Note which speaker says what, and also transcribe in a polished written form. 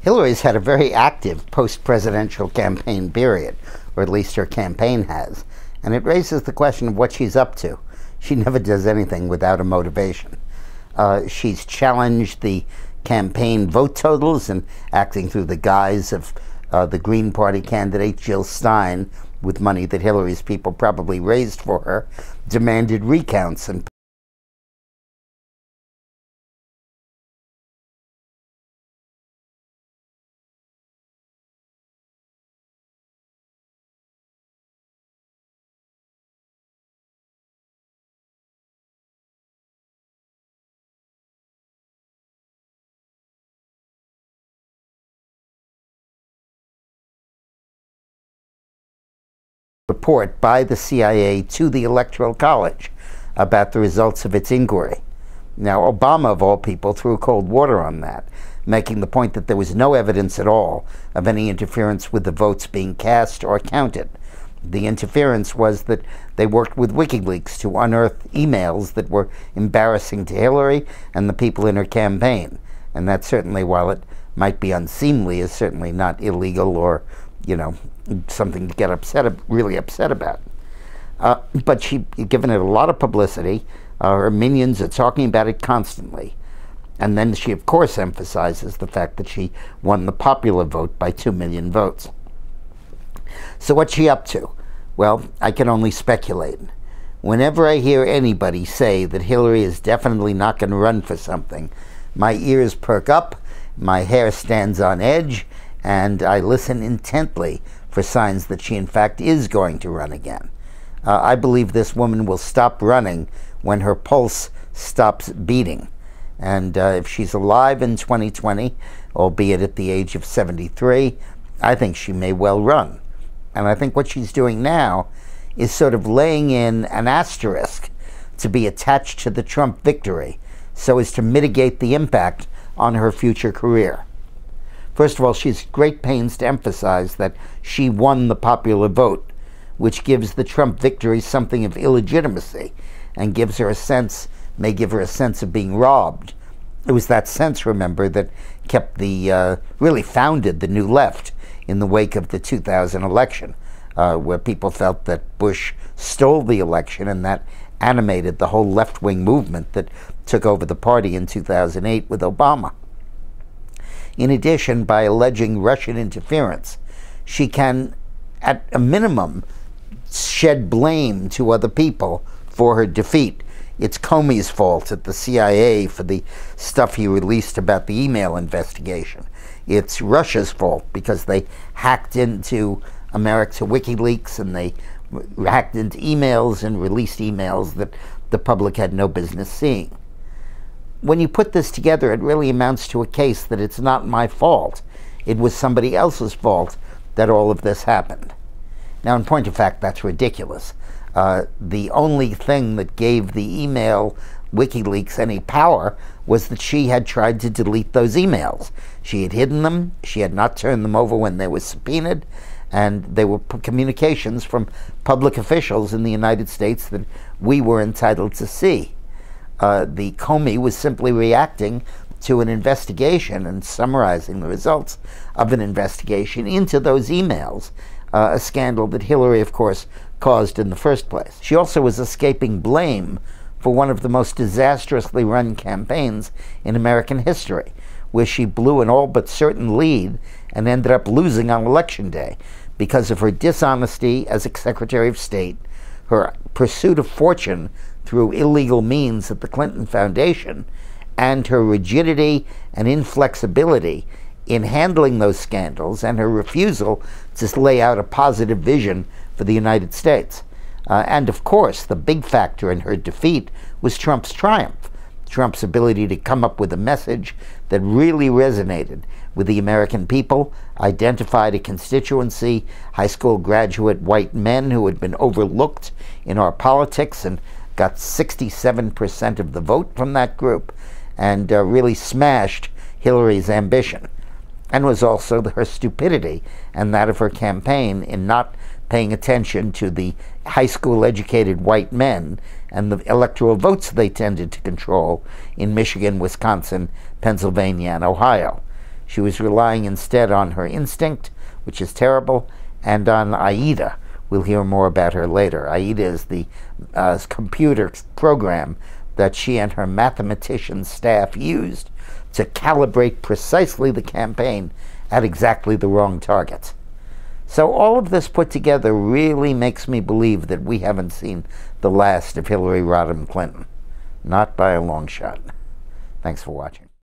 Speaker 1: Hillary's had a very active post-presidential campaign period, or at least her campaign has, and it raises the question of what she's up to. She never does anything without a motivation. She's challenged the campaign vote totals and acting through the guise of the Green Party candidate, Jill Stein, with money that Hillary's people probably raised for her, demanded recounts and report by the CIA to the Electoral College about the results of its inquiry. Now, Obama, of all people, threw cold water on that, making the point that there was no evidence at all of any interference with the votes being cast or counted. The interference was that they worked with WikiLeaks to unearth emails that were embarrassing to Hillary and the people in her campaign. And that certainly, while it might be unseemly, is certainly not illegal or, something to get really upset about. But she's given it a lot of publicity. Her minions are talking about it constantly. And then she, of course, emphasizes the fact that she won the popular vote by 2 million votes. So what's she up to? Well, I can only speculate. Whenever I hear anybody say that Hillary is definitely not going to run for something, my ears perk up, my hair stands on edge, and I listen intently for signs that she in fact is going to run again. I believe this woman will stop running when her pulse stops beating. And if she's alive in 2020, albeit at the age of 73, I think she may well run. And I think what she's doing now is sort of laying in an asterisk to be attached to the Trump victory so as to mitigate the impact on her future career. First of all, she's great pains to emphasize that she won the popular vote, which gives the Trump victory something of illegitimacy and gives her a sense, may give her a sense of being robbed. It was that sense, remember, that kept really founded the New Left in the wake of the 2000 election, where people felt that Bush stole the election, and that animated the whole left-wing movement that took over the party in 2008 with Obama. In addition, by alleging Russian interference, she can, at a minimum, shed blame to other people for her defeat. It's Comey's fault at the CIA for the stuff he released about the email investigation. It's Russia's fault because they hacked into WikiLeaks, and they hacked into emails and released emails that the public had no business seeing. When you put this together, it really amounts to a case that it's not my fault. It was somebody else's fault that all of this happened. Now, in point of fact, that's ridiculous. The only thing that gave the email WikiLeaks any power was that she had tried to delete those emails. She had hidden them, she had not turned them over when they were subpoenaed, and they were communications from public officials in the United States that we were entitled to see. The Comey was simply reacting to an investigation and summarizing the results of an investigation into those emails, a scandal that Hillary, of course, caused in the first place. She also was escaping blame for one of the most disastrously run campaigns in American history, where she blew an all but certain lead and ended up losing on Election Day because of her dishonesty as a Secretary of State, her pursuit of fortune through illegal means at the Clinton Foundation, and her rigidity and inflexibility in handling those scandals, and her refusal to lay out a positive vision for the United States. And of course, the big factor in her defeat was Trump's triumph, Trump's ability to come up with a message that really resonated with the American people, identified a constituency, high school graduate white men who had been overlooked in our politics, and got 67% of the vote from that group, and really smashed Hillary's ambition. And was also her stupidity and that of her campaign in not paying attention to the high school educated white men and the electoral votes they tended to control in Michigan, Wisconsin, Pennsylvania, and Ohio. She was relying instead on her instinct, which is terrible, and on AIDA. We'll hear more about her later. AIDA is the computer program that she and her mathematician staff used to calibrate precisely the campaign at exactly the wrong targets. So all of this put together really makes me believe that we haven't seen the last of Hillary Rodham Clinton. Not by a long shot. Thanks for watching.